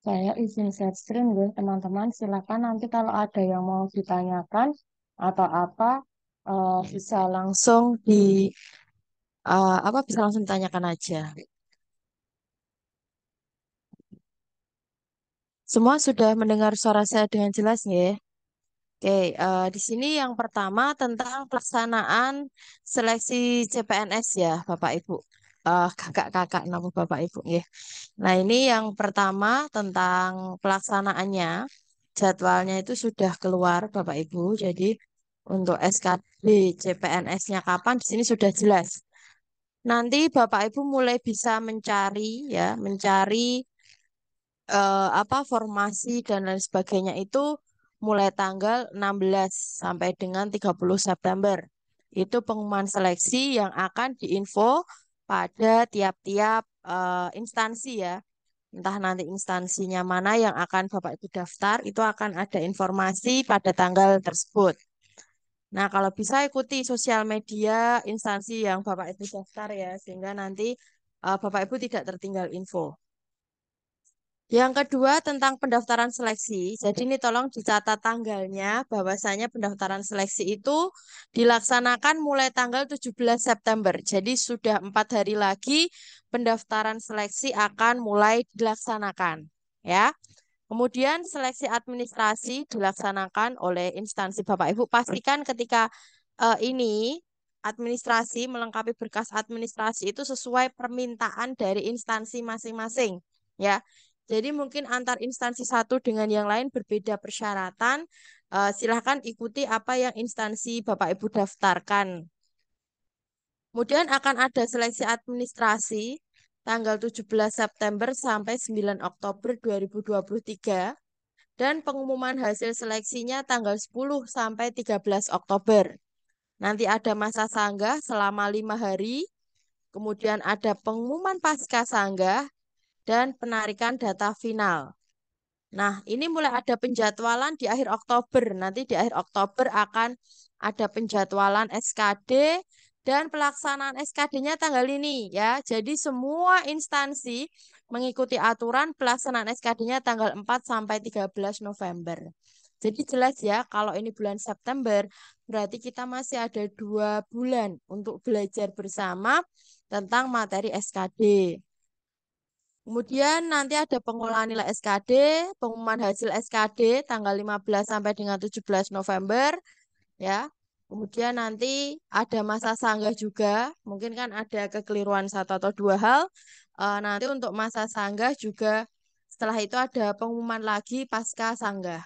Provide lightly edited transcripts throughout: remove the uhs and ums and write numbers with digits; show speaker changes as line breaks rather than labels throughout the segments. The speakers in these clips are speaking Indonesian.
Saya izin share screen ya, teman-teman. Silakan nanti kalau ada yang mau ditanyakan atau apa, bisa langsung bisa langsung ditanyakan aja. Semua sudah mendengar suara saya dengan jelas ya? Oke, di sini yang pertama tentang pelaksanaan seleksi CPNS ya, Bapak Ibu. Kakak-kakak nama Bapak Ibu ya. Nah, ini yang pertama tentang pelaksanaannya. Jadwalnya itu sudah keluar, Bapak Ibu. Jadi untuk SKB CPNS-nya kapan di sini sudah jelas. Nanti Bapak Ibu mulai bisa mencari ya, mencari formasi dan lain sebagainya itu mulai tanggal 16 sampai dengan 30 September. Itu pengumuman seleksi yang akan diinfo pada tiap-tiap instansi ya. Entah nanti instansinya mana yang akan Bapak Ibu daftar, itu akan ada informasi pada tanggal tersebut. Nah, kalau bisa ikuti sosial media instansi yang Bapak Ibu daftar ya, sehingga nanti Bapak Ibu tidak tertinggal info. Yang kedua tentang pendaftaran seleksi. Jadi ini tolong dicatat tanggalnya bahwasanya pendaftaran seleksi itu dilaksanakan mulai tanggal 17 September. Jadi sudah 4 hari lagi pendaftaran seleksi akan mulai dilaksanakan. Ya. Kemudian seleksi administrasi dilaksanakan oleh instansi Bapak Ibu. Pastikan ketika ini administrasi melengkapi berkas administrasi itu sesuai permintaan dari instansi masing-masing. Ya, jadi mungkin antar instansi satu dengan yang lain berbeda persyaratan. Silahkan ikuti apa yang instansi Bapak Ibu daftarkan. Kemudian akan ada seleksi administrasi tanggal 17 September sampai 9 Oktober 2023 dan pengumuman hasil seleksinya tanggal 10 sampai 13 Oktober. Nanti ada masa sanggah selama 5 hari, kemudian ada pengumuman pasca sanggah dan penarikan data final. Nah, ini mulai ada penjadwalan di akhir Oktober. Nanti di akhir Oktober akan ada penjadwalan SKD dan pelaksanaan SKD-nya tanggal ini ya. Jadi semua instansi mengikuti aturan pelaksanaan SKD-nya tanggal 4 sampai 13 November. Jadi jelas ya, kalau ini bulan September, berarti kita masih ada 2 bulan untuk belajar bersama tentang materi SKD. Kemudian nanti ada pengolahan nilai SKD, pengumuman hasil SKD tanggal 15 sampai dengan 17 November ya. Kemudian nanti ada masa sanggah juga, mungkin kan ada kekeliruan satu atau dua hal. Nanti untuk masa sanggah juga setelah itu ada pengumuman lagi pasca sanggah.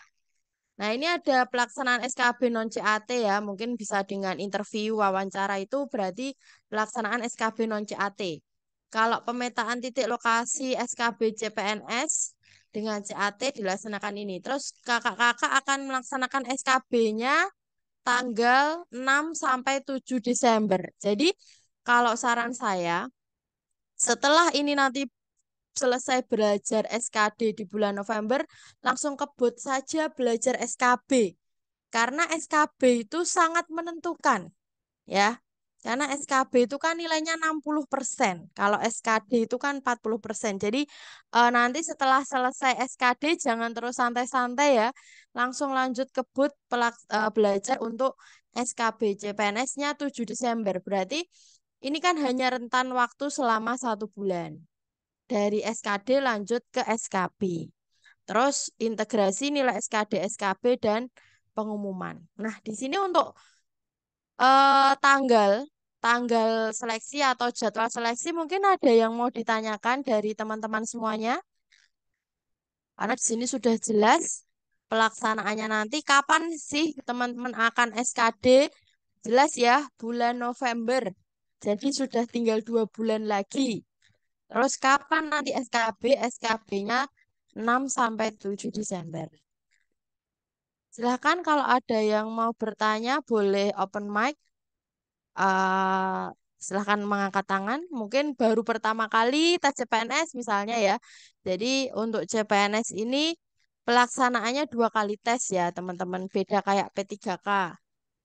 Nah, ini ada pelaksanaan SKB non CAT ya, mungkin bisa dengan interview, wawancara itu berarti pelaksanaan SKB non CAT. Kalau pemetaan titik lokasi SKB CPNS dengan CAT dilaksanakan ini. Terus kakak-kakak akan melaksanakan SKB-nya tanggal 6 sampai 7 Desember. Jadi kalau saran saya, setelah ini nanti selesai belajar SKD di bulan November, langsung kebut saja belajar SKB. Karena SKB itu sangat menentukan, ya. Karena SKB itu kan nilainya 60%. Kalau SKD itu kan 40%. Jadi nanti setelah selesai SKD jangan terus santai-santai ya. Langsung lanjut kebut belajar untuk SKB CPNS-nya 7 Desember. Berarti ini kan hanya rentan waktu selama 1 bulan. Dari SKD lanjut ke SKB. Terus integrasi nilai SKD, SKB, dan pengumuman. Nah, di sini untuk tanggal tanggal seleksi atau jadwal seleksi mungkin ada yang mau ditanyakan dari teman-teman semuanya. Karena di sini sudah jelas pelaksanaannya nanti kapan sih teman-teman akan SKD. Jelas ya, bulan November. Jadi sudah tinggal 2 bulan lagi. Terus kapan nanti SKB? SKB-nya 6 sampai 7 Desember. Silahkan kalau ada yang mau bertanya, boleh open mic. eh Silahkan mengangkat tangan. Mungkin baru pertama kali tes CPNS misalnya ya. Jadi untuk CPNS ini pelaksanaannya 2 kali tes ya teman-teman. Beda kayak P3K.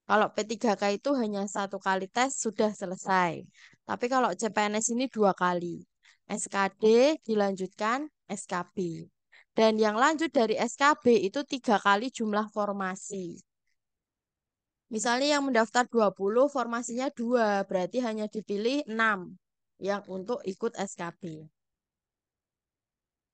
Kalau P3K itu hanya 1 kali tes sudah selesai. Tapi kalau CPNS ini 2 kali. SKD dilanjutkan SKB. Dan yang lanjut dari SKB itu 3 kali jumlah formasi. Misalnya yang mendaftar 20, formasinya 2, berarti hanya dipilih 6 yang untuk ikut SKB.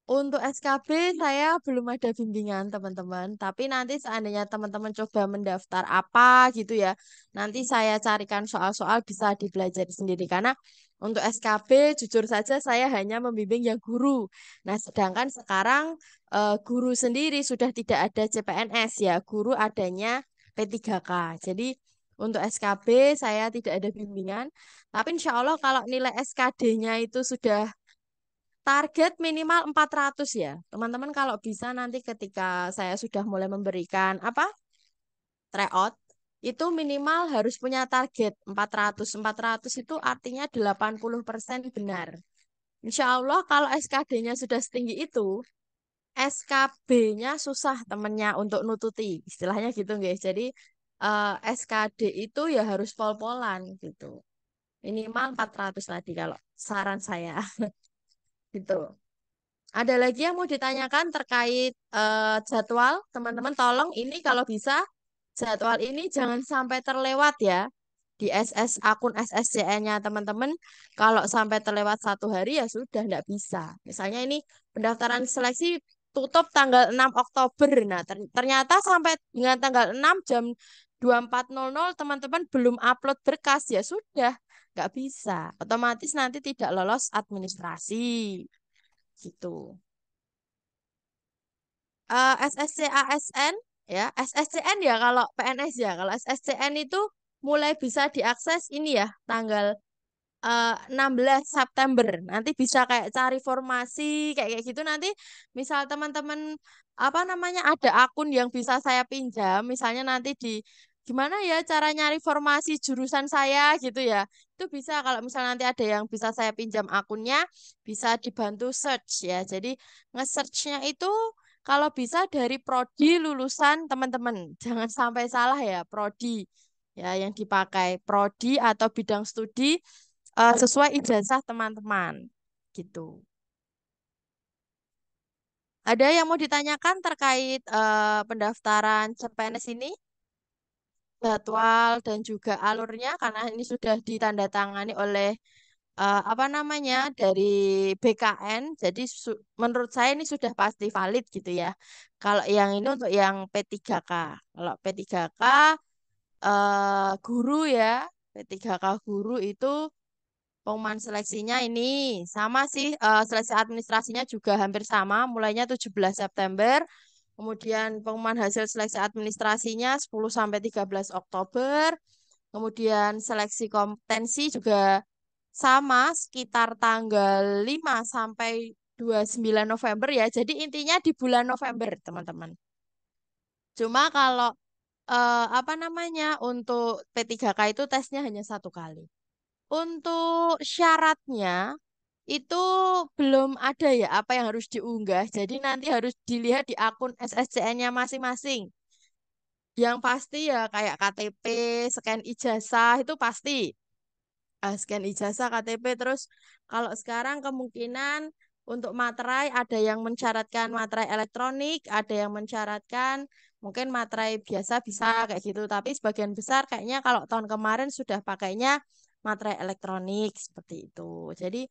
Untuk SKB saya belum ada bimbingan teman-teman, tapi nanti seandainya teman-teman coba mendaftar apa gitu ya, nanti saya carikan soal-soal bisa dipelajari sendiri karena untuk SKB jujur saja saya hanya membimbing yang guru. Nah, sedangkan sekarang guru sendiri sudah tidak ada CPNS ya, guru adanya P3K. Jadi untuk SKB saya tidak ada bimbingan, tapi insya Allah kalau nilai SKD-nya itu sudah target minimal 400 ya. Teman-teman kalau bisa nanti ketika saya sudah mulai memberikan apa? Tryout itu minimal harus punya target 400. 400 itu artinya 80% benar. Insya Allah kalau SKD-nya sudah setinggi itu, SKB-nya susah temennya untuk nututi. Istilahnya gitu guys. Jadi SKD itu ya harus pol-polan gitu. Minimal 400 tadi kalau saran saya gitu. Ada lagi yang mau ditanyakan terkait jadwal, teman-teman tolong ini kalau bisa jadwal ini jangan sampai terlewat ya di akun SSCN-nya teman-teman. Kalau sampai terlewat 1 hari ya sudah tidak bisa. Misalnya ini pendaftaran seleksi tutup tanggal 6 Oktober. Nah, ternyata sampai dengan tanggal 6 jam 24.00 teman-teman belum upload berkas ya sudah nggak bisa. Otomatis nanti tidak lolos administrasi gitu. SSC ASN ya, SSCN ya kalau PNS ya. Kalau SSCN itu mulai bisa diakses ini ya tanggal 16 September. Nanti bisa kayak cari formasi kayak gitu nanti misal teman-teman apa namanya ada akun yang bisa saya pinjam, misalnya nanti di gimana ya cara nyari formasi jurusan saya gitu ya. Itu bisa kalau misal nanti ada yang bisa saya pinjam akunnya, bisa dibantu search ya. Jadi nge-searchnya itu kalau bisa dari prodi lulusan teman-teman. Jangan sampai salah ya, prodi ya yang dipakai prodi atau bidang studi sesuai ijazah teman-teman gitu. Ada yang mau ditanyakan terkait pendaftaran CPNS ini, jadwal dan juga alurnya karena ini sudah ditandatangani oleh apa namanya dari BKN. Jadi menurut saya ini sudah pasti valid gitu ya. Kalau yang ini untuk yang P3K. Kalau P3K guru ya, P3K guru itu pengumuman seleksinya ini sama sih, seleksi administrasinya juga hampir sama, mulainya 17 September. Kemudian pengumuman hasil seleksi administrasinya 10 sampai 13 Oktober. Kemudian seleksi kompetensi juga sama sekitar tanggal 5 sampai 29 November ya. Jadi intinya di bulan November, teman-teman. Cuma kalau apa namanya untuk P3K itu tesnya hanya 1 kali. Untuk syaratnya itu belum ada ya apa yang harus diunggah. Jadi nanti harus dilihat di akun SSCN-nya masing-masing. Yang pasti ya kayak KTP, scan ijazah itu pasti. Scan ijazah, KTP terus kalau sekarang kemungkinan untuk materai ada yang mensyaratkan materai elektronik, ada yang mensyaratkan mungkin materai biasa bisa kayak gitu. Tapi sebagian besar kayaknya kalau tahun kemarin sudah pakainya materai elektronik seperti itu. Jadi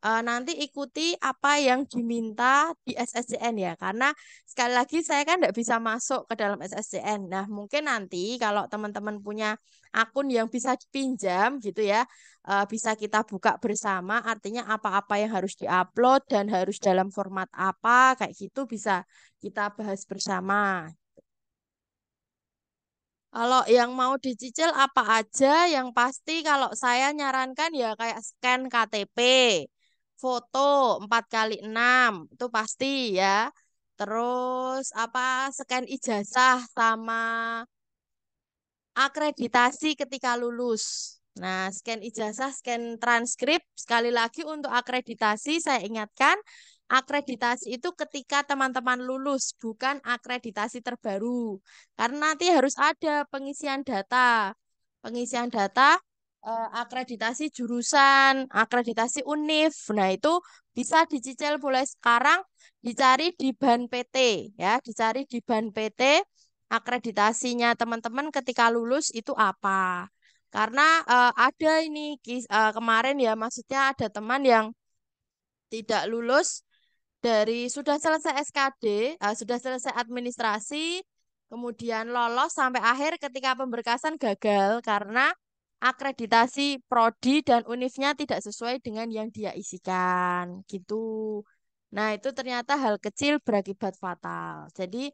nanti ikuti apa yang diminta di SSCN ya, karena sekali lagi saya kan tidak bisa masuk ke dalam SSCN. Nah, mungkin nanti kalau teman-teman punya akun yang bisa dipinjam gitu ya, bisa kita buka bersama, artinya apa-apa yang harus diupload dan harus dalam format apa, kayak gitu bisa kita bahas bersama. Kalau yang mau dicicil apa aja, yang pasti kalau saya nyarankan ya kayak scan KTP, foto 4x6 itu pasti ya. Terus apa scan ijazah sama akreditasi ketika lulus. Nah, scan ijazah, scan transkrip. Sekali lagi untuk akreditasi, saya ingatkan, akreditasi itu ketika teman-teman lulus, bukan akreditasi terbaru. Karena nanti harus ada pengisian data. Pengisian data akreditasi jurusan, akreditasi univ. Nah, itu bisa dicicil mulai sekarang, dicari di BAN PT ya, dicari di BAN PT akreditasinya teman-teman ketika lulus itu apa. Karena ada ini kemarin ya, maksudnya ada teman yang tidak lulus dari sudah selesai SKD, sudah selesai administrasi, kemudian lolos sampai akhir ketika pemberkasan gagal karena akreditasi prodi dan univnya tidak sesuai dengan yang dia isikan, gitu. Nah, itu ternyata hal kecil berakibat fatal. Jadi,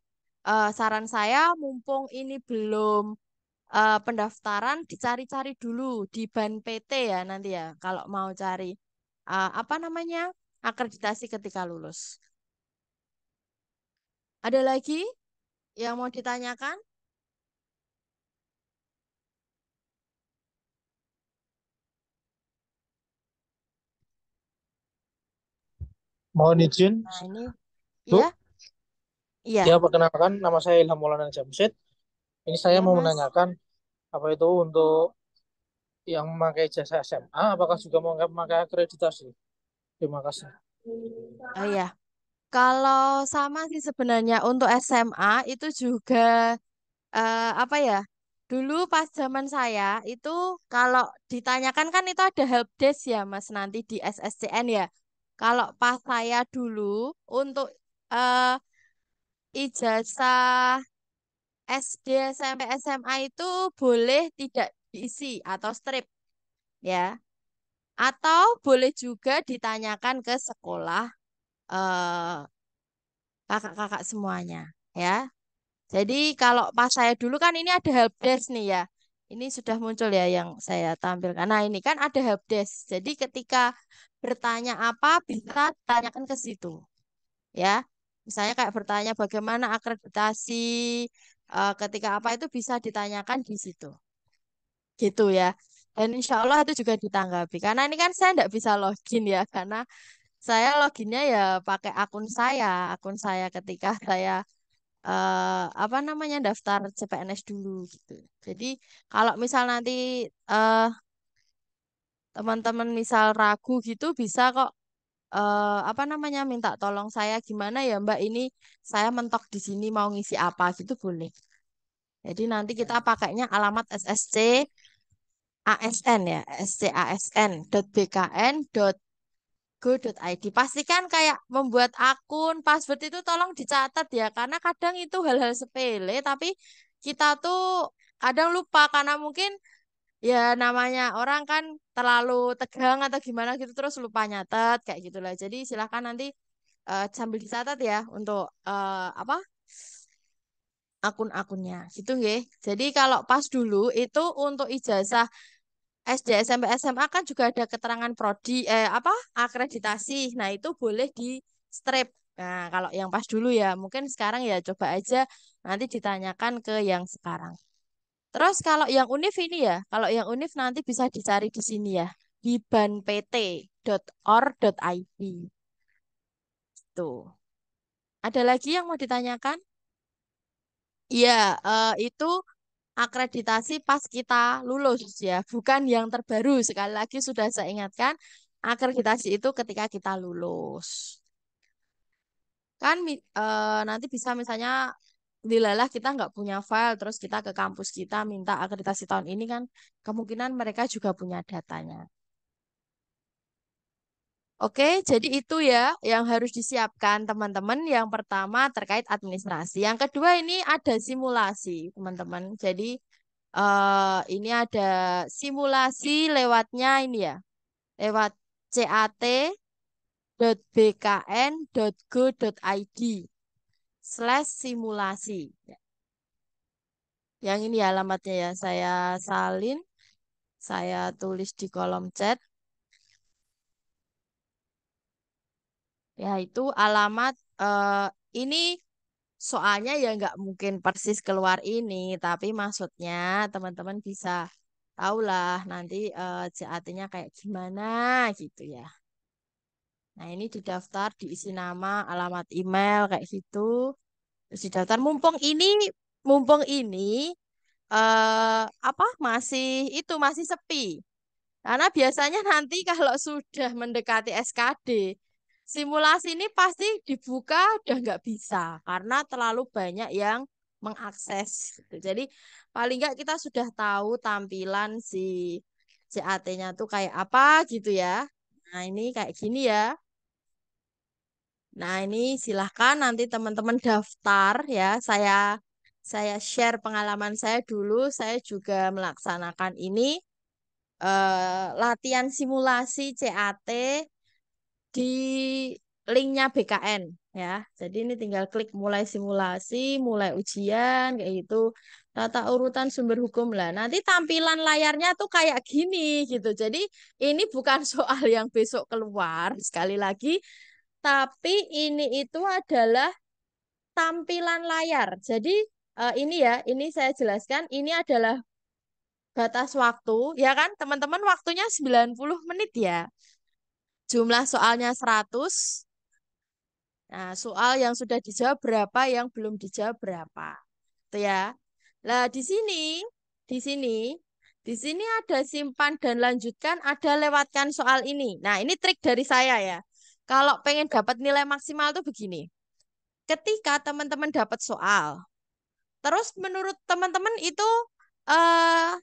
saran saya mumpung ini belum pendaftaran dicari-cari dulu di BAN PT ya nanti ya kalau mau cari apa namanya akreditasi ketika lulus. Ada lagi yang mau ditanyakan?
Mohon izin,
Nah, ini
Bu.
ya, iya,
Ya, perkenalkan, nama saya Ilham Maulana Jamsid. Ini saya
iya
mau
Mas.
menanyakan, apa itu untuk yang memakai jasa SMA, apakah juga mau memakai akreditasi? Terima kasih.
Oh iya, kalau sama sih sebenarnya untuk SMA itu juga apa ya? Dulu pas zaman saya itu kalau ditanyakan kan itu ada helpdesk ya Mas nanti di SSCN ya. Kalau pas saya dulu untuk eh, ijazah SD, SMP, SMA itu boleh tidak diisi atau strip ya. Atau boleh juga ditanyakan ke sekolah eh, kakak-kakak semuanya ya. Jadi kalau pas saya dulu kan ini ada helpdesk nih ya. Ini sudah muncul ya yang saya tampilkan. Nah ini kan ada helpdesk. Jadi ketika bertanya apa bisa tanyakan ke situ ya. Misalnya kayak bertanya bagaimana akreditasi ketika apa itu bisa ditanyakan di situ. Gitu ya. Dan insya Allah itu juga ditanggapi. Karena ini kan saya tidak bisa login ya. Karena saya loginnya ya pakai akun saya. Akun saya ketika saya apa namanya daftar CPNS dulu gitu. Jadi kalau misal nanti eh, teman-teman misal ragu gitu bisa kok apa namanya minta tolong saya gimana ya Mbak ini saya mentok di sini mau ngisi apa gitu boleh. Jadi nanti kita pakainya alamat SSC ASN ya, scasn.bkn.go.id. Pastikan kayak membuat akun, password itu tolong dicatat ya, karena kadang itu hal-hal sepele, tapi kita tuh kadang lupa karena mungkin ya namanya orang kan terlalu tegang atau gimana gitu terus lupa nyatet kayak gitulah. Jadi silahkan nanti sambil dicatat ya untuk apa akun-akunnya gitu nggih. Jadi kalau pas dulu itu untuk ijazah SD, SMP, SMA kan juga ada keterangan prodi apa akreditasi. Nah, itu boleh di strip. Nah, kalau yang pas dulu ya, mungkin sekarang ya coba aja nanti ditanyakan ke yang sekarang. Terus kalau yang univ ini ya, kalau yang univ nanti bisa dicari di sini ya, di banpt.or.id. Tuh. Ada lagi yang mau ditanyakan? Iya, itu akreditasi pas kita lulus ya, bukan yang terbaru. Sekali lagi sudah saya ingatkan, akreditasi itu ketika kita lulus. Kan nanti bisa misalnya dilalah kita nggak punya file, terus kita ke kampus kita minta akreditasi tahun ini kan, kemungkinan mereka juga punya datanya. Oke, jadi itu ya yang harus disiapkan teman-teman. Yang pertama terkait administrasi. Yang kedua ini ada simulasi, teman-teman. Jadi ini ada simulasi lewatnya ini ya, lewat cat.bkn.go.id/simulasi. Yang ini ya alamatnya ya, saya salin, saya tulis di kolom chat. Ya itu alamat ini soalnya ya nggak mungkin persis keluar ini, tapi maksudnya teman-teman bisa tahulah nanti CAT-nya kayak gimana gitu ya. Nah, ini didaftar, diisi nama, alamat email kayak gitu. Terus didaftar mumpung ini apa masih itu masih sepi. Karena biasanya nanti kalau sudah mendekati SKD, simulasi ini pasti dibuka udah nggak bisa karena terlalu banyak yang mengakses gitu. Jadi paling nggak kita sudah tahu tampilan si CAT-nya tuh kayak apa gitu ya. Nah ini kayak gini ya. Nah ini silahkan nanti teman-teman daftar ya. Saya share pengalaman saya dulu. Saya juga melaksanakan ini latihan simulasi CAT di linknya BKN ya. Jadi ini tinggal klik mulai simulasi, mulai ujian kayak gitu. Tata urutan sumber hukum lah. Nanti tampilan layarnya tuh kayak gini gitu. Jadi ini bukan soal yang besok keluar sekali lagi, tapi ini itu adalah tampilan layar. Jadi ini ya, ini saya jelaskan, ini adalah batas waktu, ya kan? Teman-teman waktunya 90 menit ya. Jumlah soalnya 100. Nah, soal yang sudah dijawab berapa, yang belum dijawab berapa. Itu ya. Nah, di sini, di sini ada simpan dan lanjutkan, ada lewatkan soal ini. Nah, ini trik dari saya ya. Kalau pengen dapat nilai maksimal tuh begini. Ketika teman-teman dapat soal, terus menurut teman-teman itu eh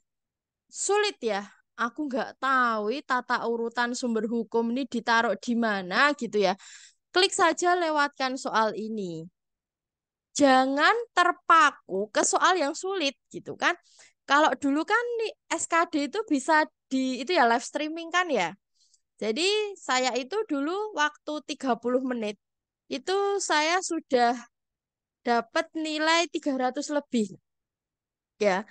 sulit ya. Aku nggak tahu tata urutan sumber hukum ini ditaruh di mana gitu ya. Klik saja lewatkan soal ini. Jangan terpaku ke soal yang sulit gitu kan. Kalau dulu kan nih SKD itu bisa di itu ya live streaming kan ya. Jadi saya itu dulu waktu 30 menit itu saya sudah dapat nilai 300 lebih ya.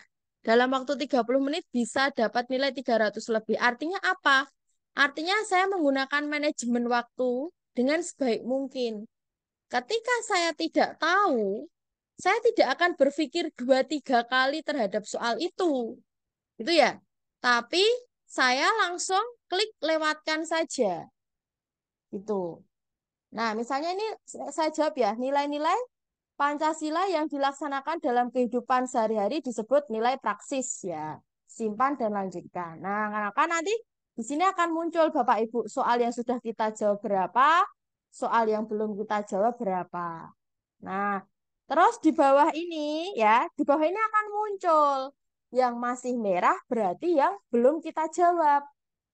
Dalam waktu 30 menit bisa dapat nilai 300 lebih. Artinya apa? Artinya saya menggunakan manajemen waktu dengan sebaik mungkin. Ketika saya tidak tahu, saya tidak akan berpikir dua tiga kali terhadap soal itu. Itu ya. Tapi saya langsung klik lewatkan saja. Itu. Nah, misalnya ini saya jawab ya, nilai-nilai Pancasila yang dilaksanakan dalam kehidupan sehari-hari disebut nilai praksis ya. Simpan dan lanjutkan. Nah, kan nanti di sini akan muncul Bapak Ibu soal yang sudah kita jawab berapa, soal yang belum kita jawab berapa. Nah, terus di bawah ini ya, di bawah ini akan muncul yang masih merah berarti yang belum kita jawab.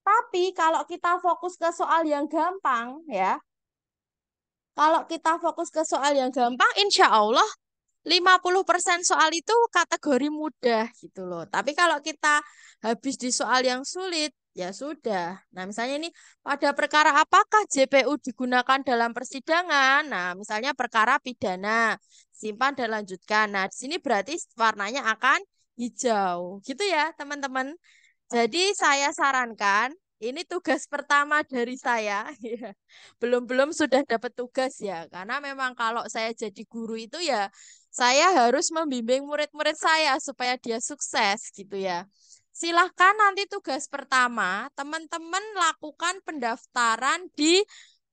Tapi kalau kita fokus ke soal yang gampang ya, kalau kita fokus ke soal yang gampang, insya Allah 50% soal itu kategori mudah gitu loh. Tapi kalau kita habis di soal yang sulit, ya sudah. Nah, misalnya ini pada perkara apakah JPU digunakan dalam persidangan? Nah, misalnya perkara pidana, simpan dan lanjutkan. Nah, di sini berarti warnanya akan hijau. Gitu ya, teman-teman. Jadi saya sarankan ini tugas pertama dari saya. Ya. Belum-belum sudah dapat tugas ya. Karena memang kalau saya jadi guru itu ya saya harus membimbing murid-murid saya supaya dia sukses gitu ya. Silahkan nanti tugas pertama teman-teman lakukan pendaftaran di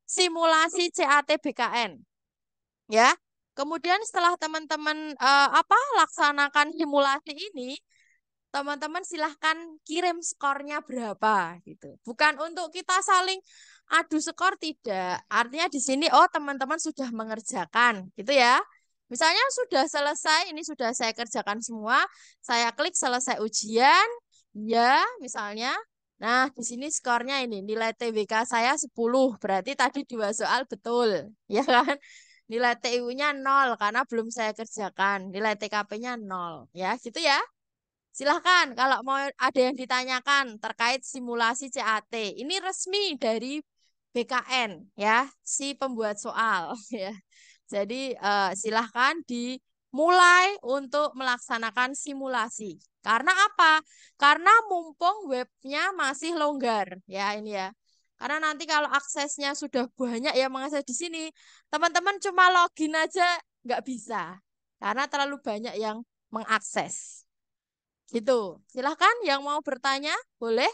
simulasi CAT BKN ya. Kemudian setelah teman-teman laksanakan simulasi ini, teman-teman silahkan kirim skornya berapa gitu. Bukan untuk kita saling adu skor tidak. Artinya di sini oh teman-teman sudah mengerjakan gitu ya. Misalnya sudah selesai, ini sudah saya kerjakan semua, saya klik selesai ujian, ya misalnya. Nah, di sini skornya ini nilai TWK saya 10, berarti tadi dua soal betul, ya kan? Nilai TU-nya 0 karena belum saya kerjakan, nilai TKP-nya 0, ya gitu ya. Silahkan kalau mau ada yang ditanyakan terkait simulasi CAT. Ini resmi dari BKN ya, si pembuat soal ya. Jadi silahkan dimulai untuk melaksanakan simulasi. Karena apa? Karena mumpung webnya masih longgar ya ini ya. Karena nanti kalau aksesnya sudah banyak yang mengakses di sini, teman-teman cuma login aja nggak bisa. Karena terlalu banyak yang mengakses. Gitu. Silahkan yang mau bertanya, boleh.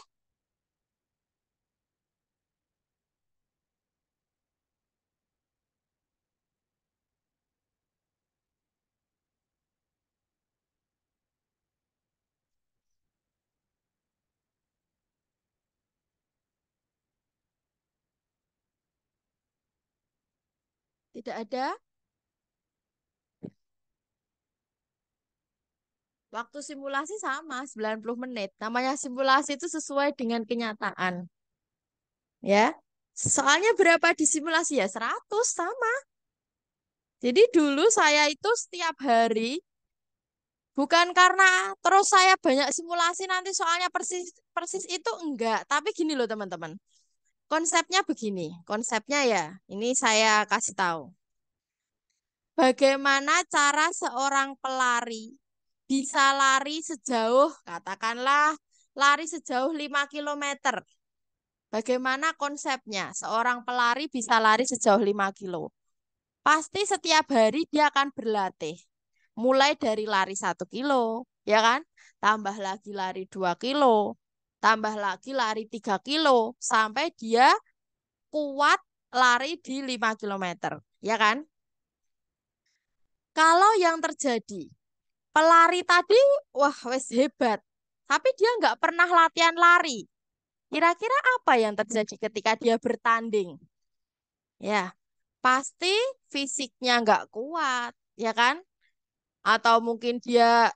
Tidak ada. Waktu simulasi sama 90 menit. Namanya simulasi itu sesuai dengan kenyataan. Ya. Soalnya berapa di simulasi ya? 100 sama. Jadi dulu saya itu setiap hari, bukan karena terus saya banyak simulasi nanti soalnya persis persis itu enggak. Tapi gini loh teman-teman. Konsepnya begini. Konsepnya ya, ini saya kasih tahu. Bagaimana cara seorang pelari bisa lari sejauh, katakanlah lari sejauh 5 km. Bagaimana konsepnya? Seorang pelari bisa lari sejauh 5 kilo. Pasti setiap hari dia akan berlatih. Mulai dari lari 1 kilo, ya kan? Tambah lagi lari 2 kilo. Tambah lagi lari 3 kilo. Sampai dia kuat lari di 5 km. Ya kan? Kalau yang terjadi, pelari tadi, wah wes hebat. Tapi dia nggak pernah latihan lari. Kira-kira apa yang terjadi ketika dia bertanding? Ya, pasti fisiknya nggak kuat, ya kan? Atau mungkin dia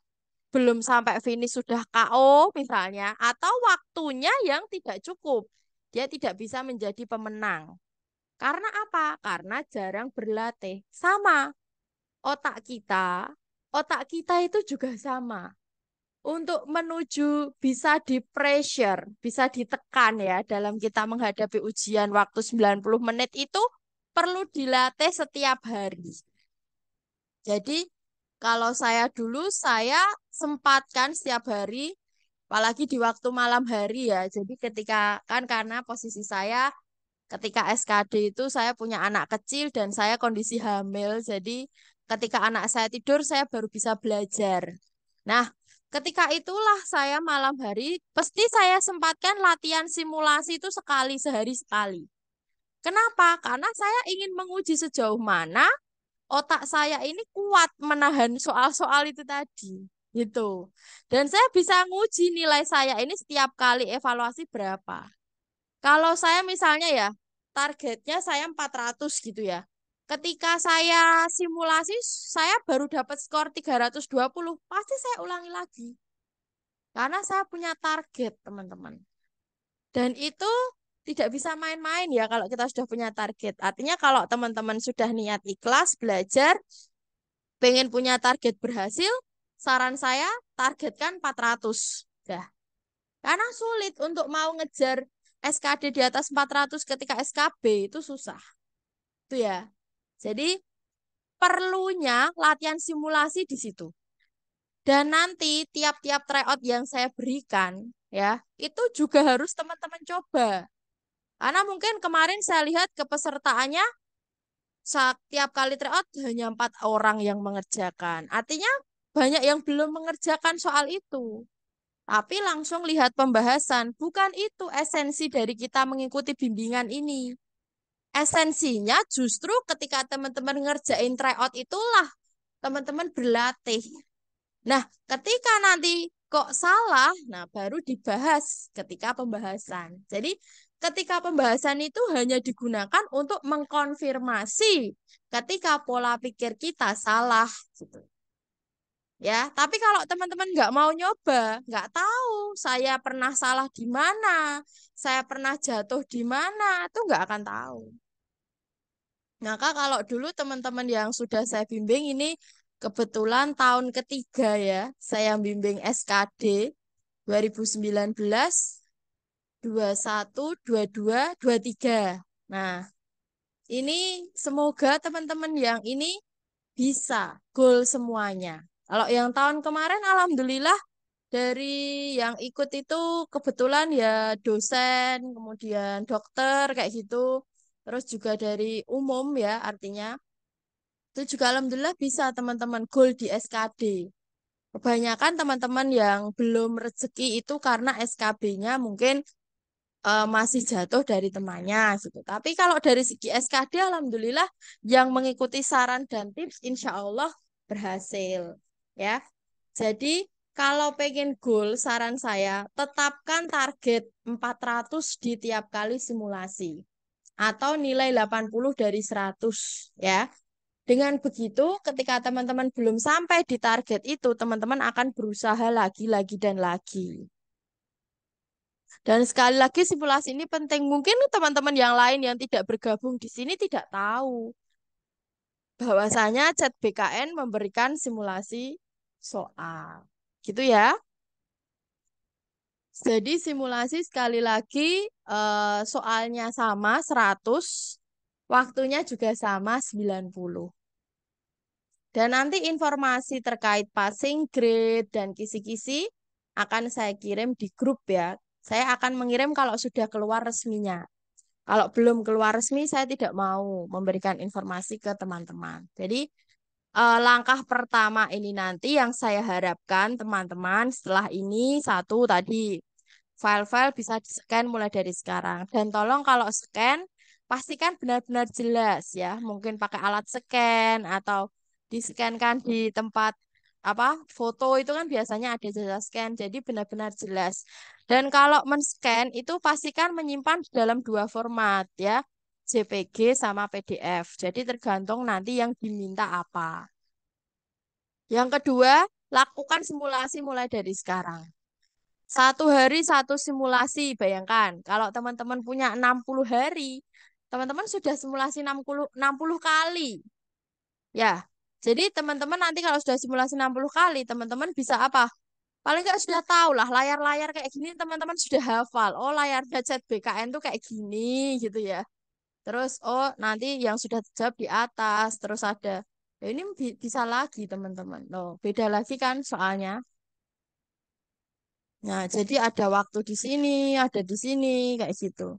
belum sampai finish sudah KO misalnya, atau waktunya yang tidak cukup. Dia tidak bisa menjadi pemenang. Karena apa? Karena jarang berlatih. Sama otak kita, otak kita itu juga sama. Untuk menuju bisa di pressure, bisa ditekan ya dalam kita menghadapi ujian waktu 90 menit itu perlu dilatih setiap hari. Jadi kalau saya dulu saya sempatkan setiap hari, apalagi di waktu malam hari ya. Jadi ketika kan karena posisi saya ketika SKD itu saya punya anak kecil dan saya kondisi hamil. Jadi ketika anak saya tidur saya baru bisa belajar. Nah, ketika itulah saya malam hari pasti saya sempatkan latihan simulasi itu sekali sehari sekali. Kenapa? Karena saya ingin menguji sejauh mana otak saya ini kuat menahan soal-soal itu tadi. Gitu. Dan saya bisa nguji nilai saya ini setiap kali evaluasi berapa. Kalau saya misalnya ya, targetnya saya 400 gitu ya. Ketika saya simulasi, saya baru dapat skor 320. Pasti saya ulangi lagi. Karena saya punya target, teman-teman. Dan itu tidak bisa main-main ya kalau kita sudah punya target. Artinya kalau teman-teman sudah niat ikhlas, belajar, pengen punya target berhasil, saran saya targetkan 400. Dah. Karena sulit untuk mau ngejar SKD di atas 400 ketika SKB itu susah. Itu ya. Jadi perlunya latihan simulasi di situ. Dan nanti tiap-tiap tryout yang saya berikan ya, itu juga harus teman-teman coba. Karena mungkin kemarin saya lihat kepesertaannya setiap kali tryout hanya 4 orang yang mengerjakan. Artinya banyak yang belum mengerjakan soal itu. Tapi langsung lihat pembahasan. Bukan itu esensi dari kita mengikuti bimbingan ini. Esensinya justru ketika teman-teman ngerjain tryout itulah teman-teman berlatih. Nah, ketika nanti kok salah, nah baru dibahas ketika pembahasan. Jadi, ketika pembahasan itu hanya digunakan untuk mengkonfirmasi ketika pola pikir kita salah. Gitu. Ya, tapi kalau teman-teman nggak mau nyoba, nggak tahu saya pernah salah di mana, saya pernah jatuh di mana, itu nggak akan tahu. Maka kalau dulu teman-teman yang sudah saya bimbing ini kebetulan tahun ketiga ya, saya bimbing SKD 2019, 21, 22, 23. Nah, ini semoga teman-teman yang ini bisa goal semuanya. Kalau yang tahun kemarin alhamdulillah dari yang ikut itu kebetulan ya dosen, kemudian dokter kayak gitu. Terus juga dari umum ya artinya. Itu juga alhamdulillah bisa teman-teman goal di SKD. Kebanyakan teman-teman yang belum rezeki itu karena SKB-nya mungkin masih jatuh dari temannya gitu. Tapi kalau dari segi SKD alhamdulillah yang mengikuti saran dan tips insya Allah berhasil ya. Jadi kalau pengen goal saran saya tetapkan target 400 di tiap kali simulasi. atau nilai 80 dari 100 ya. Dengan begitu, ketika teman-teman belum sampai di target itu, teman-teman akan berusaha lagi, lagi, dan lagi. Dan sekali lagi simulasi ini penting. Mungkin teman-teman yang lain yang tidak bergabung di sini tidak tahu bahwasanya chat BKN memberikan simulasi soal. Gitu ya. Jadi simulasi sekali lagi soalnya sama 100, waktunya juga sama 90. Dan nanti informasi terkait passing grade dan kisi-kisi akan saya kirim di grup ya. Saya akan mengirim kalau sudah keluar resminya. Kalau belum keluar resmi, saya tidak mau memberikan informasi ke teman-teman. Jadi langkah pertama ini nanti yang saya harapkan teman-teman setelah ini satu tadi file-file bisa di-scan mulai dari sekarang. Dan tolong kalau scan pastikan benar-benar jelas ya. Mungkin pakai alat scan atau di-scan kan di tempat apa foto itu kan biasanya ada jasa scan. Jadi benar-benar jelas. Dan kalau men-scan itu pastikan menyimpan di dalam dua format ya. JPG sama PDF. Jadi tergantung nanti yang diminta apa. Yang kedua, lakukan simulasi mulai dari sekarang. Satu hari satu simulasi, bayangkan. Kalau teman-teman punya 60 hari, teman-teman sudah simulasi 60 kali. Ya, jadi teman-teman nanti kalau sudah simulasi 60 kali, teman-teman bisa apa? Paling nggak sudah tahu lah, layar-layar kayak gini teman-teman sudah hafal. Oh, layarnya chat BKN tuh kayak gini gitu ya. Terus, oh nanti yang sudah terjawab di atas, terus ada. Ya, ini bisa lagi teman-teman. Loh, beda lagi kan soalnya. Nah, jadi ada waktu di sini, ada di sini, kayak gitu.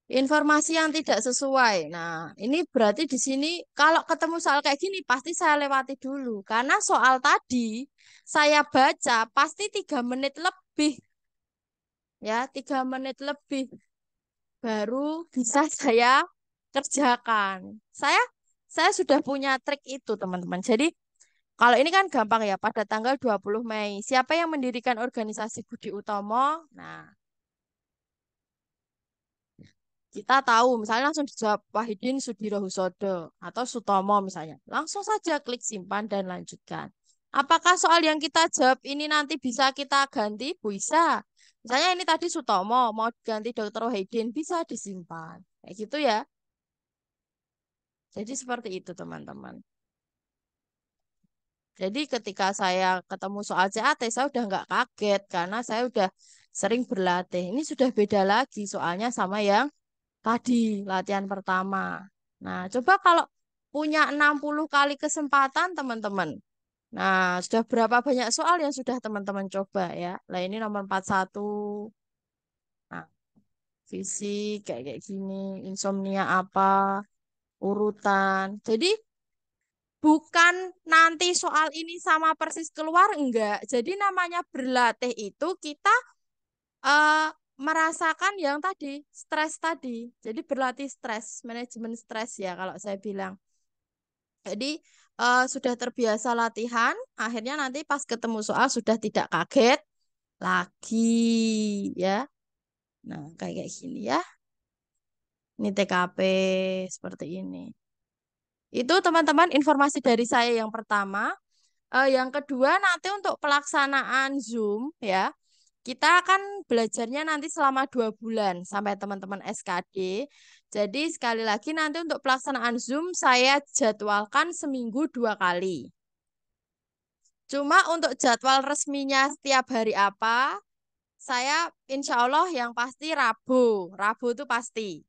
Informasi yang tidak sesuai. Nah, ini berarti di sini kalau ketemu soal kayak gini pasti saya lewati dulu. Karena soal tadi saya baca pasti 3 menit lebih. Ya, 3 menit lebih baru bisa saya kerjakan. Saya sudah punya trik itu, teman-teman. Jadi, kalau ini kan gampang ya, pada tanggal 20 Mei. Siapa yang mendirikan organisasi Budi Utomo? Nah, kita tahu, misalnya langsung dijawab Wahidin Sudirohusodo atau Sutomo misalnya. Langsung saja klik simpan dan lanjutkan. Apakah soal yang kita jawab ini nanti bisa kita ganti? Bisa. Misalnya ini tadi Sutomo, mau ganti Dr. Wahidin, bisa disimpan. Kayak gitu ya. Jadi seperti itu teman-teman. Jadi ketika saya ketemu soal CAT, saya udah nggak kaget karena saya udah sering berlatih. Ini sudah beda lagi soalnya sama yang tadi latihan pertama. Nah, coba kalau punya 60 kali kesempatan teman-teman. Nah, sudah berapa banyak soal yang sudah teman-teman coba ya. Nah, ini nomor 41. Nah, fisik kayak gini, insomnia apa, urutan. Jadi bukan nanti soal ini sama persis keluar enggak. Jadi namanya berlatih itu kita eh, merasakan yang tadi, stres tadi. Jadi berlatih stres, manajemen stres ya kalau saya bilang. Jadi sudah terbiasa latihan, akhirnya nanti pas ketemu soal sudah tidak kaget lagi ya. Nah, kayak gini ya. Ini TKP seperti ini. Itu teman-teman informasi dari saya yang pertama. Yang kedua nanti untuk pelaksanaan Zoom ya. Kita akan belajarnya nanti selama 2 bulan sampai teman-teman SKD. Jadi sekali lagi nanti untuk pelaksanaan Zoom saya jadwalkan seminggu 2 kali. Cuma untuk jadwal resminya setiap hari apa, saya insya Allah yang pasti Rabu. Rabu itu pasti.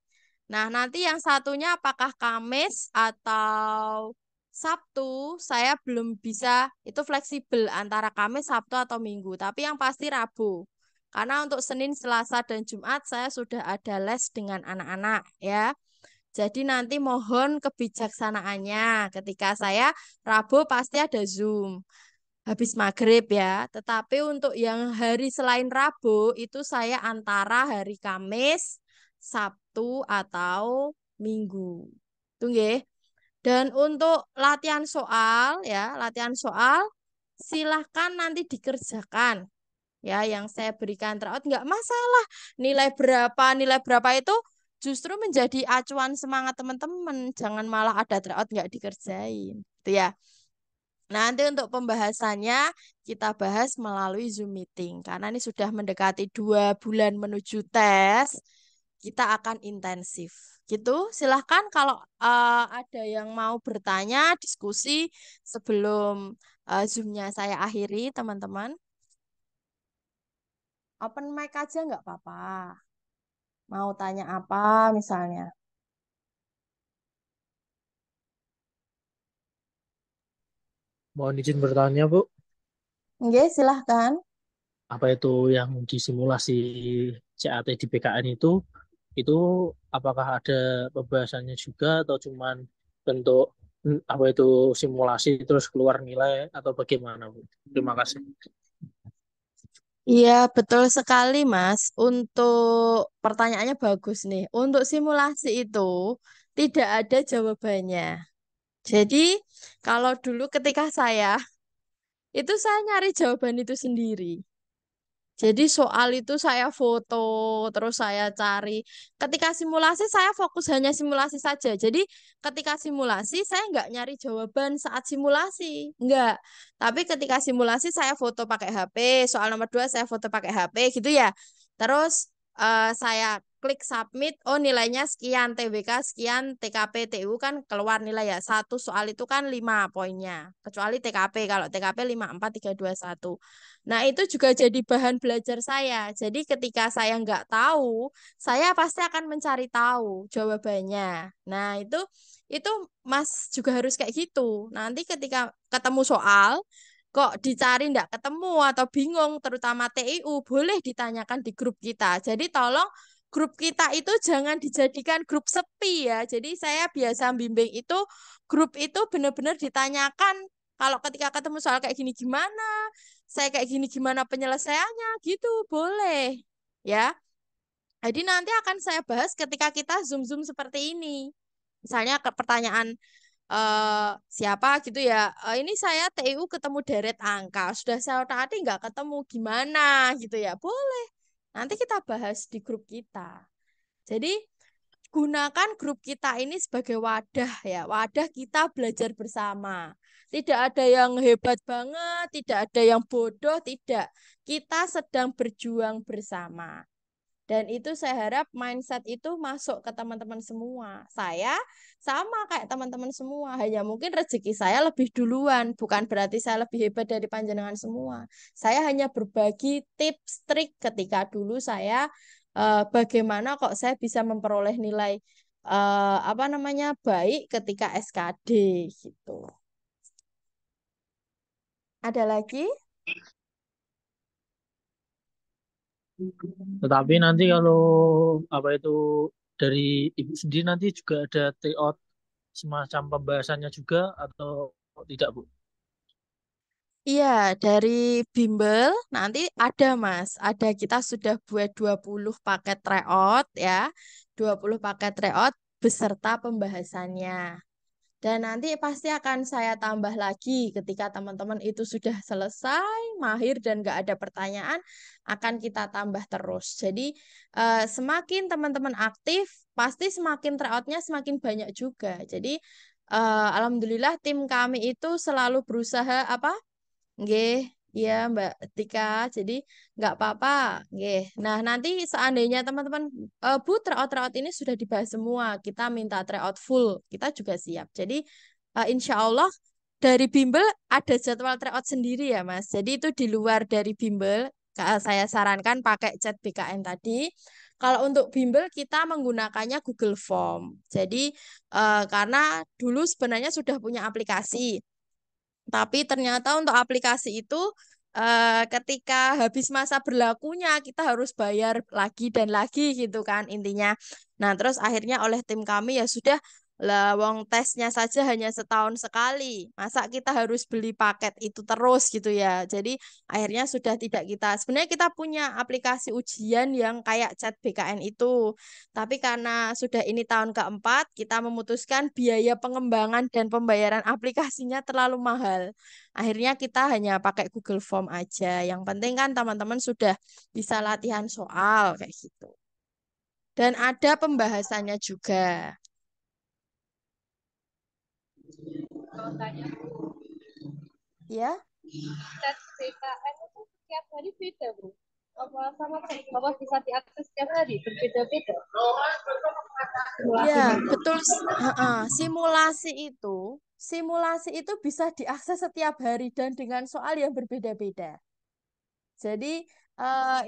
Nah, nanti yang satunya apakah Kamis atau Sabtu, saya belum bisa, itu fleksibel antara Kamis, Sabtu, atau Minggu. Tapi yang pasti Rabu. Karena untuk Senin, Selasa, dan Jumat saya sudah ada les dengan anak-anak ya. Jadi nanti mohon kebijaksanaannya ketika saya Rabu pasti ada Zoom habis maghrib ya. Tetapi untuk yang hari selain Rabu itu saya antara hari Kamis, Sabtu atau Minggu. Tunggu. Dan untuk latihan soal ya, latihan soal silahkan nanti dikerjakan ya yang saya berikan tryout nggak masalah nilai berapa itu justru menjadi acuan semangat teman-teman. Jangan malah ada tryout nggak dikerjain. Gitu ya. Nanti untuk pembahasannya kita bahas melalui Zoom meeting. Karena ini sudah mendekati 2 bulan menuju tes, kita akan intensif. Gitu, silahkan kalau ada yang mau bertanya, diskusi sebelum Zoom-nya saya akhiri, teman-teman. Open mic aja nggak apa-apa. Mau tanya apa misalnya?
Mohon izin bertanya, Bu.
Oke, silahkan.
Apa itu yang disimulasi CAT di PKN itu apakah ada pembahasannya juga atau cuman bentuk apa itu simulasi terus keluar nilai atau bagaimana, Bu? Terima kasih.
Iya, betul sekali, Mas. Untuk pertanyaannya bagus nih. Untuk simulasi itu tidak ada jawabannya. Jadi, kalau dulu ketika itu saya nyari jawaban itu sendiri. Jadi soal itu saya foto, terus saya cari. Ketika simulasi saya fokus hanya simulasi saja. Jadi ketika simulasi saya nggak nyari jawaban saat simulasi, nggak. Tapi ketika simulasi saya foto pakai HP, soal nomor 2 saya foto pakai HP gitu ya. Terus saya klik submit, oh nilainya sekian, TBK sekian, TKP, TU kan keluar nilai ya. Satu soal itu kan 5 poinnya. Kecuali TKP, kalau TKP 5, 4, 3, 2, 1. Nah, itu juga jadi bahan belajar saya. Jadi ketika saya nggak tahu, saya pasti akan mencari tahu jawabannya. Nah, itu Mas juga harus kayak gitu. Nanti ketika ketemu soal, kok dicari nggak ketemu atau bingung, terutama TIU, boleh ditanyakan di grup kita. Jadi tolong grup kita itu jangan dijadikan grup sepi ya. Jadi saya biasa bimbing itu, grup itu benar-benar ditanyakan kalau ketika ketemu soal kayak gini gimana, saya kayak gini gimana penyelesaiannya gitu boleh ya. Jadi nanti akan saya bahas ketika kita zoom seperti ini. Misalnya ke pertanyaan siapa gitu ya. Ini saya TIU ketemu deret angka, sudah saya tadi nggak ketemu gimana gitu ya. Boleh. Nanti kita bahas di grup kita. Jadi gunakan grup kita ini sebagai wadah ya, wadah kita belajar bersama. Tidak ada yang hebat banget, tidak ada yang bodoh, tidak. Kita sedang berjuang bersama. Dan itu saya harap mindset itu masuk ke teman-teman semua. Saya sama kayak teman-teman semua, hanya mungkin rezeki saya lebih duluan, bukan berarti saya lebih hebat dari panjenengan semua. Saya hanya berbagi tips, trik ketika dulu saya bagaimana kok saya bisa memperoleh nilai apa namanya baik ketika SKD gitu. Ada lagi?
Tetapi nanti kalau apa itu dari Ibu sendiri nanti juga ada tryout semacam pembahasannya juga atau tidak, Bu?
Iya, dari Bimbel nanti ada Mas. Ada kita sudah buat 20 paket tryout ya. 20 paket tryout beserta pembahasannya. Dan nanti pasti akan saya tambah lagi ketika teman-teman itu sudah selesai, mahir dan nggak ada pertanyaan, akan kita tambah terus. Jadi semakin teman-teman aktif, pasti semakin tryoutnya semakin banyak juga. Jadi alhamdulillah tim kami itu selalu berusaha apa? Nggih, iya Mbak Tika. Jadi nggak apa-apa. Nggih. Nah, nanti seandainya teman-teman Bu tryout-tryout ini sudah dibahas semua, kita minta tryout full, kita juga siap. Jadi insya Allah dari Bimbel ada jadwal tryout sendiri ya Mas. Jadi itu di luar dari Bimbel, saya sarankan pakai chat BKN tadi. Kalau untuk Bimbel kita menggunakannya Google Form. Jadi karena dulu sebenarnya sudah punya aplikasi. Tapi ternyata untuk aplikasi itu ketika habis masa berlakunya kita harus bayar lagi dan lagi gitu kan intinya. Nah, terus akhirnya oleh tim kami ya sudah lah wong tesnya saja hanya setahun sekali. Masa kita harus beli paket itu terus gitu ya. Jadi akhirnya sudah tidak kita. Sebenarnya kita punya aplikasi ujian yang kayak chat BKN itu. Tapi karena sudah ini tahun keempat, kita memutuskan biaya pengembangan dan pembayaran aplikasinya terlalu mahal. Akhirnya kita hanya pakai Google Form aja. Yang penting kan teman-teman sudah bisa latihan soal kayak gitu. Dan ada pembahasannya juga.
Kalau tanya
Ya,
tes BKN itu setiap hari beda, Bu. Apa sama apa bisa diakses setiap hari berbeda-beda
ya,
simulasinya?
betul. Heeh. Simulasi itu bisa diakses setiap hari dan dengan soal yang berbeda-beda. Jadi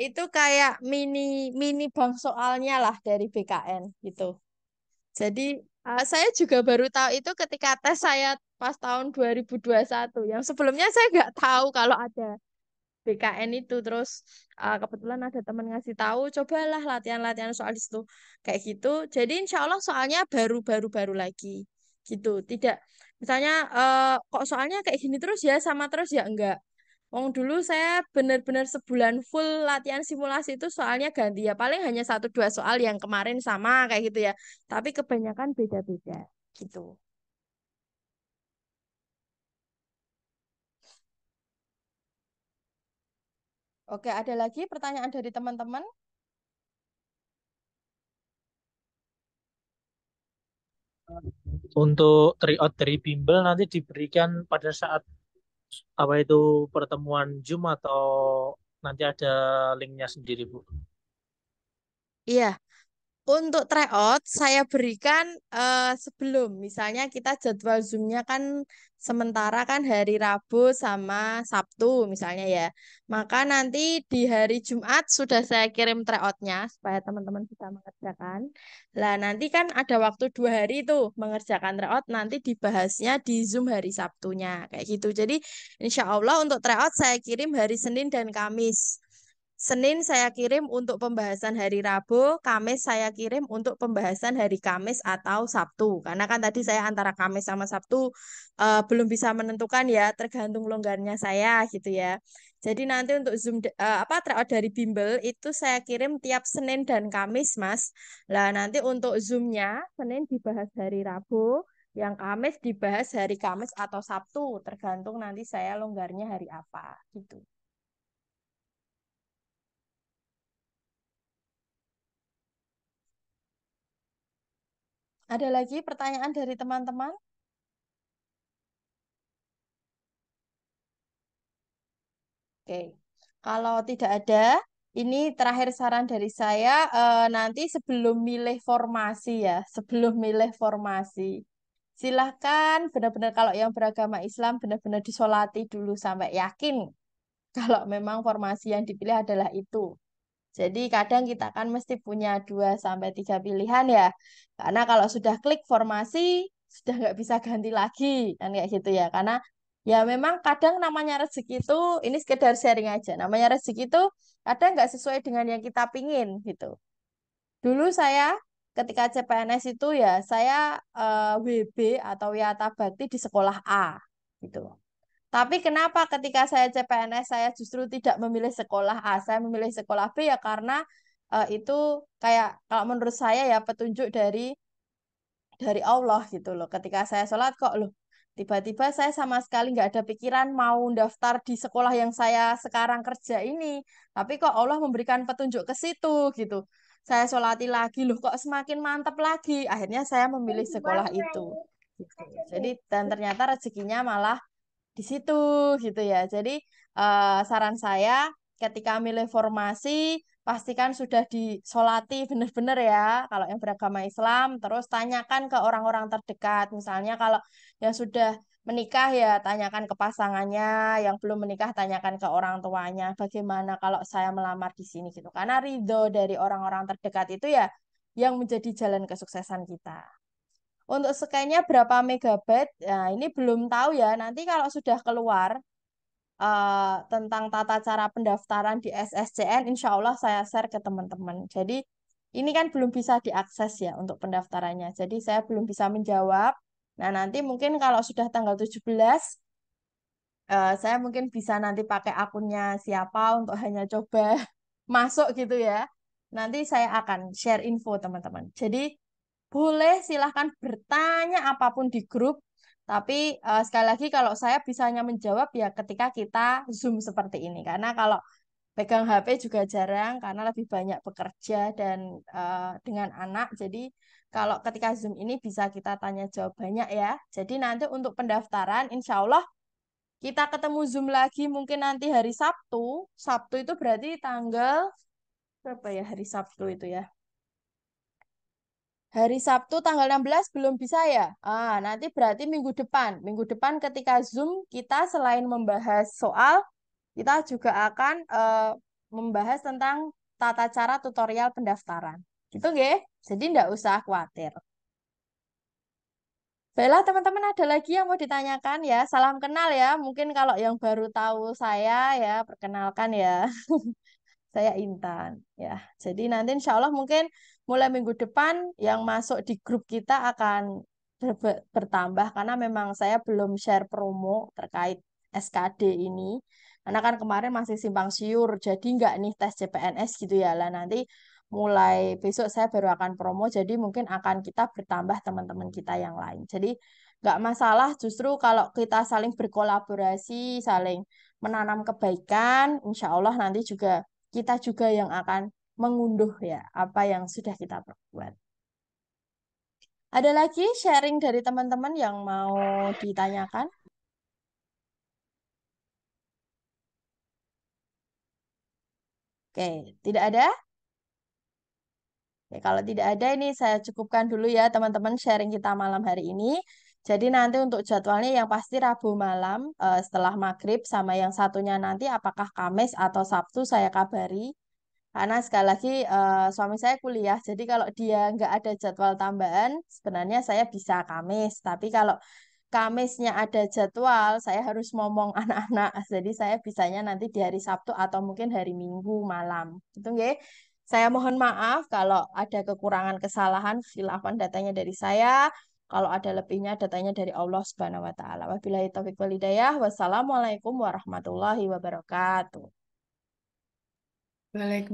itu kayak mini mini bank soalnya lah dari BKN gitu. Jadi saya juga baru tahu itu ketika tes saya pas tahun 2021. Yang sebelumnya saya nggak tahu kalau ada BKN itu. Terus kebetulan ada teman ngasih tahu, cobalah latihan-latihan soal di situ kayak gitu. Jadi insya Allah soalnya baru-baru lagi gitu. Tidak misalnya kok soalnya kayak gini terus ya sama terus ya enggak. Wong dulu saya benar-benar sebulan full latihan simulasi itu soalnya ganti ya. Paling hanya satu dua soal yang kemarin sama kayak gitu ya. Tapi kebanyakan beda-beda gitu. Oke, ada lagi pertanyaan dari teman-teman?
Untuk tryout dari bimbel nanti diberikan pada saat apa itu pertemuan Zoom atau nanti ada linknya sendiri, Bu?
Iya, untuk tryout saya berikan sebelum, misalnya kita jadwal Zoom-nya kan sementara kan hari Rabu sama Sabtu misalnya ya. Maka nanti di hari Jumat sudah saya kirim tryout-nya supaya teman-teman bisa mengerjakan. Lah nanti kan ada waktu 2 hari itu mengerjakan tryout, nanti dibahasnya di Zoom hari Sabtunya kayak gitu. Jadi insya Allah untuk tryout saya kirim hari Senin dan Kamis. Senin saya kirim untuk pembahasan hari Rabu, Kamis saya kirim untuk pembahasan hari Kamis atau Sabtu. Karena kan tadi saya antara Kamis sama Sabtu belum bisa menentukan ya, tergantung longgarnya saya gitu ya. Jadi nanti untuk Zoom apa tryout dari Bimbel itu saya kirim tiap Senin dan Kamis, Mas. Lah nanti untuk Zoom-nya Senin dibahas hari Rabu, yang Kamis dibahas hari Kamis atau Sabtu, tergantung nanti saya longgarnya hari apa gitu. Ada lagi pertanyaan dari teman-teman? Oke, kalau tidak ada, ini terakhir saran dari saya, nanti sebelum milih formasi ya, sebelum milih formasi, silahkan benar-benar kalau yang beragama Islam benar-benar disolati dulu sampai yakin kalau memang formasi yang dipilih adalah itu. Jadi kadang kita kan mesti punya 2 sampai 3 pilihan ya. Karena kalau sudah klik formasi, sudah nggak bisa ganti lagi. Kan kayak gitu ya. Karena ya memang kadang namanya rezeki itu, ini sekedar sharing aja. Namanya rezeki itu kadang nggak sesuai dengan yang kita pingin gitu. Dulu saya ketika CPNS itu ya, saya WB atau Wiyata Bakti di sekolah A gitu. Tapi kenapa ketika saya CPNS saya justru tidak memilih sekolah A, saya memilih sekolah B ya karena itu kayak kalau menurut saya ya petunjuk dari Allah gitu loh. Ketika saya sholat kok loh tiba-tiba saya sama sekali nggak ada pikiran mau daftar di sekolah yang saya sekarang kerja ini. Tapi kok Allah memberikan petunjuk ke situ gitu. Saya sholati lagi loh kok semakin mantap lagi. Akhirnya saya memilih sekolah itu. Gitu. Jadi dan ternyata rezekinya malah di situ gitu ya. Jadi saran saya ketika milih formasi pastikan sudah disolati benar-benar ya kalau yang beragama Islam. Terus tanyakan ke orang-orang terdekat. Misalnya kalau yang sudah menikah ya tanyakan ke pasangannya, yang belum menikah tanyakan ke orang tuanya. Bagaimana kalau saya melamar di sini gitu. Karena ridho dari orang-orang terdekat itu ya yang menjadi jalan kesuksesan kita. Untuk scan-nya berapa megabyte? Nah, ini belum tahu ya. Nanti kalau sudah keluar tentang tata cara pendaftaran di SSCN, insya Allah saya share ke teman-teman. Jadi ini kan belum bisa diakses ya untuk pendaftarannya. Jadi saya belum bisa menjawab. Nah, nanti mungkin kalau sudah tanggal 17, saya mungkin bisa nanti pakai akunnya siapa untuk hanya coba masuk gitu ya. Nanti saya akan share info teman-teman. Jadi boleh silahkan bertanya apapun di grup, tapi sekali lagi kalau saya bisanya menjawab ya ketika kita Zoom seperti ini. Karena kalau Pegang HP juga jarang karena lebih banyak bekerja dan dengan anak. Jadi kalau ketika Zoom ini bisa kita tanya jawab banyak ya. Jadi nanti untuk pendaftaran, insya Allah kita ketemu Zoom lagi mungkin nanti hari Sabtu. Sabtu itu berarti tanggal berapa ya hari Sabtu itu ya? Hari Sabtu tanggal 16 belum bisa ya? Nanti berarti minggu depan. Minggu depan ketika Zoom kita selain membahas soal, kita juga akan membahas tentang tata cara tutorial pendaftaran. Gitu nggih? Jadi nggak usah khawatir. Baiklah teman-teman ada lagi yang mau ditanyakan ya. Salam kenal ya. Mungkin kalau yang baru tahu saya ya perkenalkan ya. Saya Intan ya. Jadi nanti insya Allah mungkin mulai minggu depan yang masuk di grup kita akan bertambah karena memang saya belum share promo terkait SKD ini. Karena kan kemarin masih simpang siur, jadi nggak nih tes CPNS gitu ya lah. Nanti mulai besok saya baru akan promo, jadi mungkin akan kita bertambah teman-teman kita yang lain. Jadi nggak masalah, justru kalau kita saling berkolaborasi, saling menanam kebaikan, insya Allah nanti juga kita juga yang akan mengunduh ya apa yang sudah kita perbuat. Ada lagi sharing dari teman-teman yang mau ditanyakan? Oke, tidak ada? Ya, kalau tidak ada ini saya cukupkan dulu ya teman-teman sharing kita malam hari ini. Jadi nanti untuk jadwalnya yang pasti Rabu malam setelah maghrib sama yang satunya nanti apakah Kamis atau Sabtu saya kabari. Karena sekali lagi suami saya kuliah, jadi kalau dia nggak ada jadwal tambahan, sebenarnya saya bisa Kamis. Tapi kalau Kamisnya ada jadwal, saya harus ngomong anak-anak. Jadi saya bisanya nanti di hari Sabtu atau mungkin hari Minggu malam. Gitu nggih. Saya mohon maaf kalau ada kekurangan kesalahan, khilafan datanya dari saya. Kalau ada lebihnya datanya dari Allah Subhanahu wa taala. Wabillahi taufiq wal hidayah. Wassalamualaikum warahmatullahi wabarakatuh.
Waalaikumsalam.